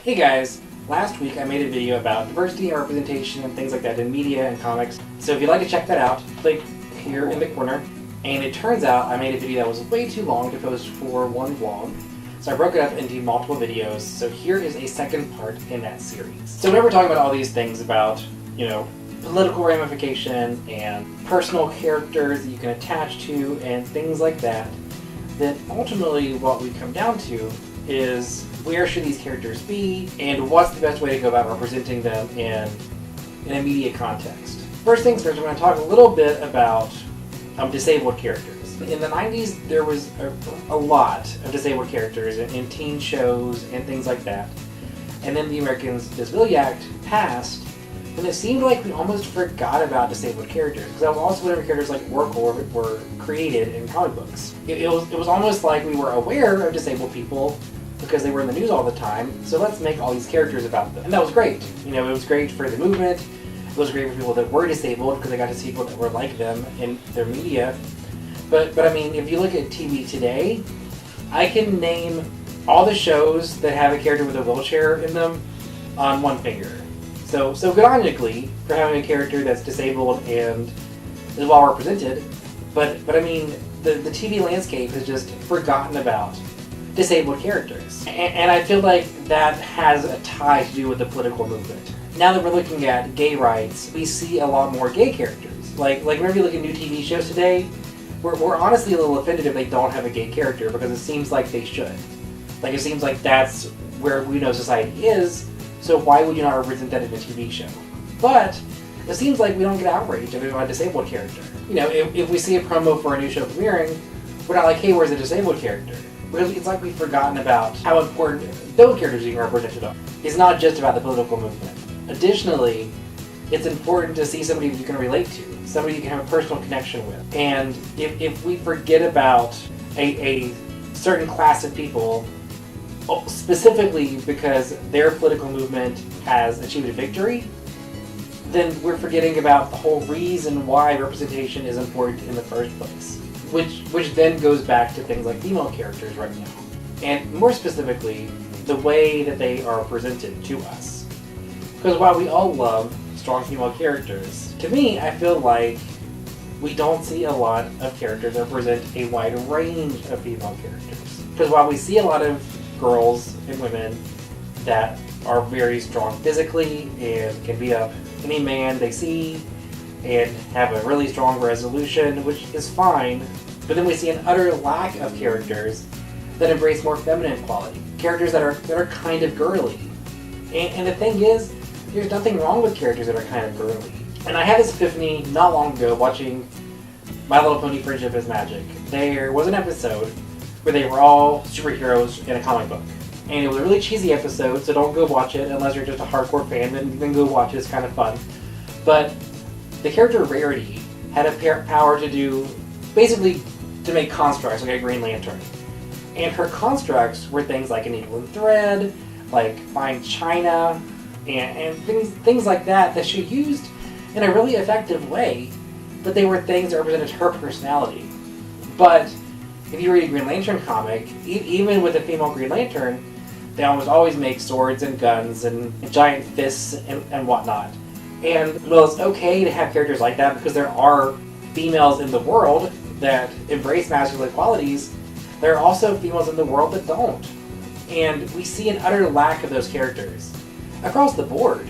Hey guys, last week I made a video about diversity and representation and things like that in media and comics. So if you'd like to check that out, click here in the corner. And it turns out I made a video that was way too long to post for one vlog. So I broke it up into multiple videos. So here is a second part in that series. So whenever we're talking about all these things about, political ramification and personal characters that you can attach to and things like that, then ultimately what we come down to is where should these characters be and what's the best way to go about representing them in a media context. First things first, we're going to talk a little bit about disabled characters. In the 90s, there was a lot of disabled characters in teen shows and things like that. And then the Americans Disability Act passed, and it seemed like we almost forgot about disabled characters, because that was also whenever characters like Oracle were created in comic books. It was almost like we were aware of disabled people because they were in the news all the time, so let's make all these characters about them. And that was great. It was great for the movement, it was great for people that were disabled because they got to see people that were like them in their media. But I mean, if you look at TV today, I can name all the shows that have a character with a wheelchair in them on one finger. So good on you, Glee, for having a character that's disabled and is well represented. But I mean, the TV landscape has just forgotten about disabled characters. And I feel like that has a tie to do with the political movement. Now that we're looking at gay rights, we see a lot more gay characters. Like whenever you look at new TV shows today, we're honestly a little offended if they don't have a gay character, because it seems like they should. Like, it seems like that's where we know society is, so why would you not represent that in a TV show? But it seems like we don't get outraged if we have a disabled character. If we see a promo for a new show premiering, we're not like, hey, where's the disabled character? Because it's like we've forgotten about how important those characters being represented are. It's not just about the political movement. Additionally, it's important to see somebody you can relate to, somebody you can have a personal connection with. And if we forget about a certain class of people, specifically because their political movement has achieved a victory, then we're forgetting about the whole reason why representation is important in the first place. Which then goes back to things like female characters right now. And more specifically, the way that they are presented to us. Because while we all love strong female characters, to me, I feel like we don't see a lot of characters that represent a wide range of female characters. Because while we see a lot of girls and women that are very strong physically and can beat up any man they see and have a really strong resolution, which is fine, but then we see an utter lack of characters that embrace more feminine quality. Characters that are kind of girly. And the thing is, there's nothing wrong with characters that are kind of girly. And I had this epiphany not long ago watching My Little Pony Friendship is Magic. There was an episode where they were all superheroes in a comic book. And it was a really cheesy episode, so don't go watch it unless you're just a hardcore fan, then go watch it, it's kind of fun. But the character Rarity had a power to do, basically to make constructs, like a Green Lantern. And her constructs were things like a needle and thread, like fine china, and things like that she used in a really effective way, but they were things that represented her personality. But if you read a Green Lantern comic, even with a female Green Lantern, they almost always make swords and guns and giant fists and whatnot. And well, it's okay to have characters like that because there are females in the world that embrace masculine qualities. There are also females in the world that don't. And we see an utter lack of those characters across the board.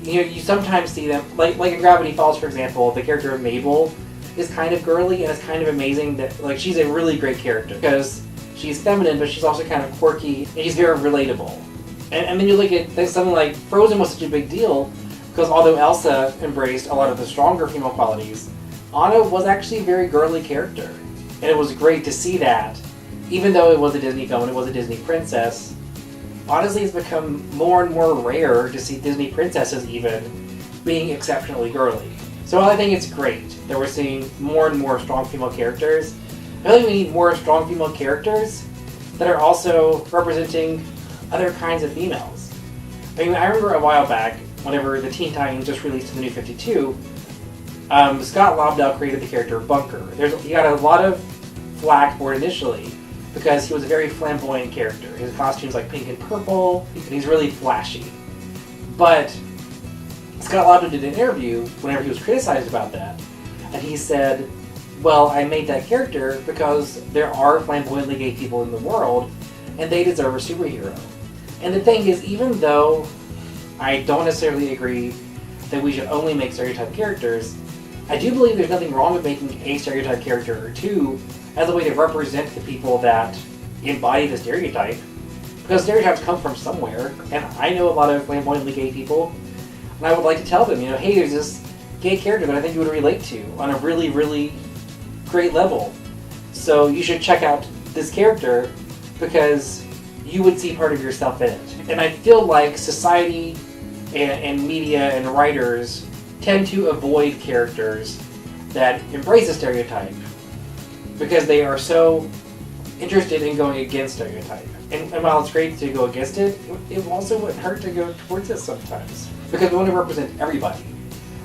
You sometimes see them, like in Gravity Falls, for example, the character of Mabel is kind of girly, and it's kind of amazing that she's a really great character because she's feminine, but she's also kind of quirky, and she's very relatable. And then you look at something like Frozen was such a big deal because although Elsa embraced a lot of the stronger female qualities, Anna was actually a very girly character. And it was great to see that, even though it was a Disney film and it was a Disney princess. Honestly, it's become more and more rare to see Disney princesses even being exceptionally girly. So while I think it's great that we're seeing more and more strong female characters, I think we need more strong female characters that are also representing other kinds of females. I mean, I remember a while back, whenever the Teen Titans just released the New 52, Scott Lobdell created the character Bunker. He got a lot of flack for it initially, because he was a very flamboyant character. His costume's like pink and purple, and he's really flashy. But Scott Lobdell did an interview whenever he was criticized about that, and he said, well, I made that character because there are flamboyantly gay people in the world, and they deserve a superhero. And the thing is, even though I don't necessarily agree that we should only make stereotype characters, I do believe there's nothing wrong with making a stereotype character or two as a way to represent the people that embody the stereotype. Because stereotypes come from somewhere, and I know a lot of flamboyantly gay people, and I would like to tell them, hey, there's this gay character that I think you would relate to on a really, really great level. So you should check out this character because you would see part of yourself in it. And I feel like society and media and writers tend to avoid characters that embrace a stereotype because they are so interested in going against stereotype. And while it's great to go against it, it also wouldn't hurt to go towards it sometimes. Because we want to represent everybody.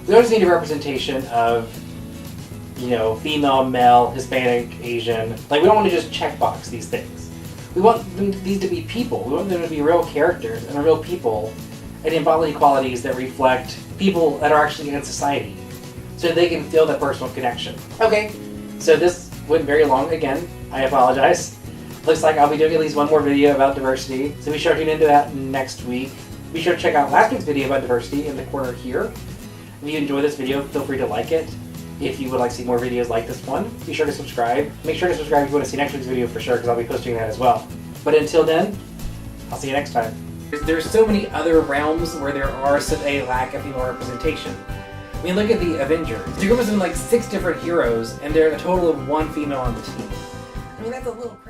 We don't just need a representation of, female, male, Hispanic, Asian. Like, we don't want to just checkbox these things. We want these to be people. We want them to be real characters and real people and embody qualities that reflect people that are actually in society so they can feel that personal connection. Okay, so this went very long again. I apologize. Looks like I'll be doing at least one more video about diversity, so be sure to tune into that next week. Be sure to check out last week's video about diversity in the corner here. If you enjoyed this video, feel free to like it. If you would like to see more videos like this one, be sure to subscribe. Make sure to subscribe if you want to see next week's video for sure, because I'll be posting that as well. But until then, I'll see you next time. There's so many other realms where there are such a lack of female representation. I mean, look at the Avengers. There represent like 6 different heroes, and they're a total of 1 female on the team. I mean, that's a little crazy.